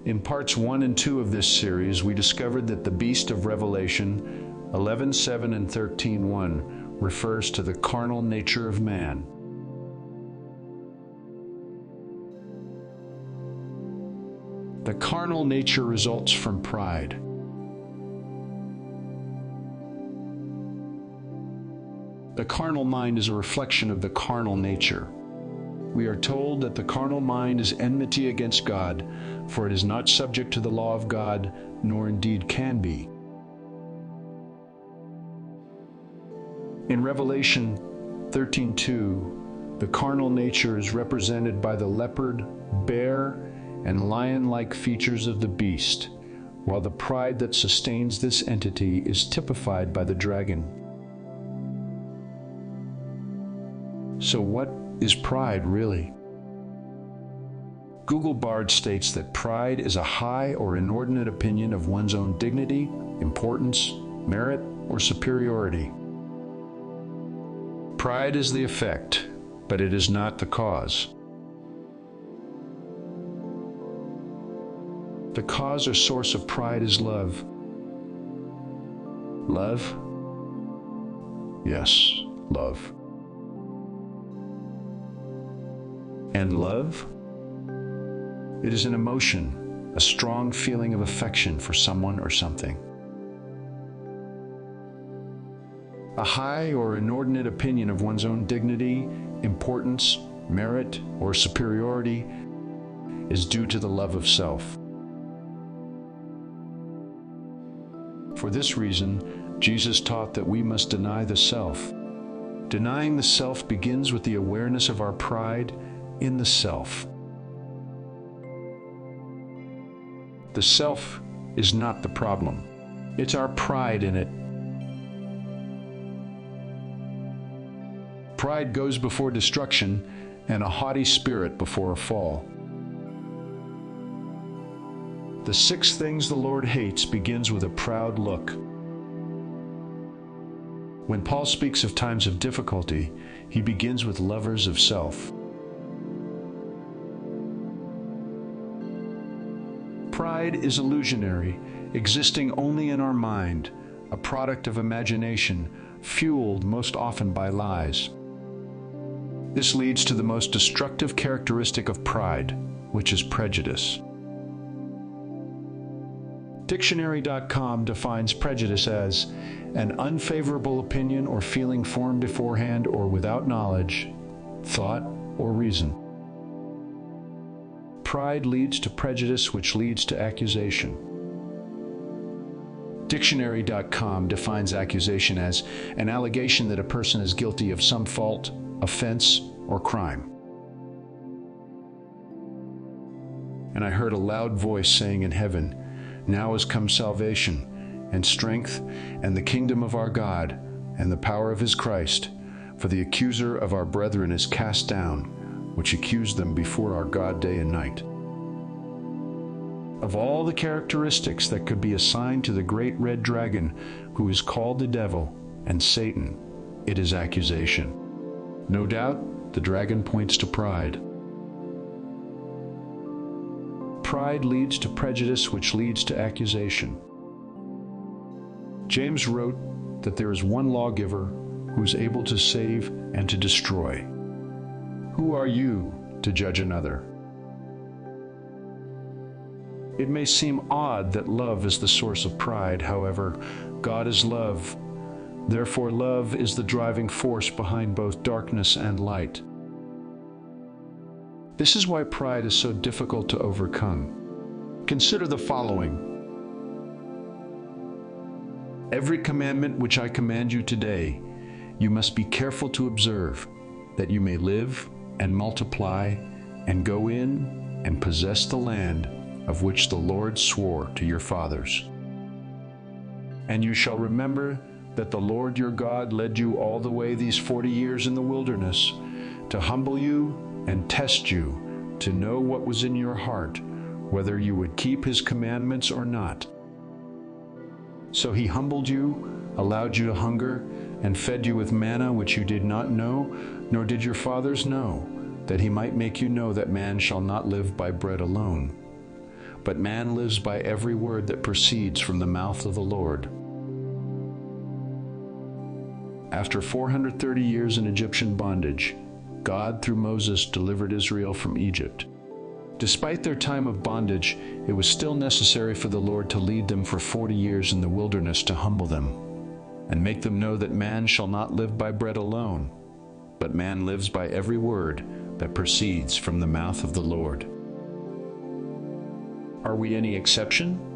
In parts 1 and 2 of this series, we discovered that the beast of Revelation 11:7 and 13:1 refers to the carnal nature of man. The carnal nature results from pride. The carnal mind is a reflection of the carnal nature. We are told that the carnal mind is enmity against God, for it is not subject to the law of God, nor indeed can be. In Revelation 13:2, the carnal nature is represented by the leopard, bear, and lion-like features of the beast, while the pride that sustains this entity is typified by the dragon. So what is pride really? Google Bard states that pride is a high or inordinate opinion of one's own dignity, importance, merit, or superiority. Pride is the effect, but it is not the cause. The cause or source of pride is love. Love? Yes, love. And love? It is an emotion, a strong feeling of affection for someone or something. A high or inordinate opinion of one's own dignity, importance, merit, or superiority is due to the love of self. For this reason, Jesus taught that we must deny the self. Denying the self begins with the awareness of our pride in the self. The self is not the problem. It's our pride in it. Pride goes before destruction, and a haughty spirit before a fall. The 6 things the Lord hates begins with a proud look. When Paul speaks of times of difficulty, he begins with lovers of self. Pride is illusionary, existing only in our mind, a product of imagination, fueled most often by lies. This leads to the most destructive characteristic of pride, which is prejudice. Dictionary.com defines prejudice as an unfavorable opinion or feeling formed beforehand or without knowledge, thought, or reason. Pride leads to prejudice, which leads to accusation. Dictionary.com defines accusation as an allegation that a person is guilty of some fault, offense, or crime. And I heard a loud voice saying in heaven, "Now is come salvation, and strength, and the kingdom of our God, and the power of his Christ, for the accuser of our brethren is cast down, which accused them before our God day and night." Of all the characteristics that could be assigned to the great red dragon, who is called the devil and Satan, it is accusation. No doubt, the dragon points to pride. Pride leads to prejudice, which leads to accusation. James wrote that there is one lawgiver who is able to save and to destroy. Who are you to judge another? It may seem odd that love is the source of pride. However, God is love. Therefore, love is the driving force behind both darkness and light. This is why pride is so difficult to overcome. Consider the following. Every commandment which I command you today, you must be careful to observe, that you may live and multiply and go in and possess the land of which the Lord swore to your fathers. And you shall remember that the Lord your God led you all the way these 40 years in the wilderness to humble you and test you, to know what was in your heart, whether you would keep his commandments or not. So he humbled you, allowed you to hunger, and fed you with manna which you did not know, nor did your fathers know, that he might make you know that man shall not live by bread alone, but man lives by every word that proceeds from the mouth of the Lord. After 430 years in Egyptian bondage, God, through Moses, delivered Israel from Egypt. Despite their time of bondage, it was still necessary for the Lord to lead them for 40 years in the wilderness to humble them, and make them know that man shall not live by bread alone, but man lives by every word that proceeds from the mouth of the Lord. Are we any exception?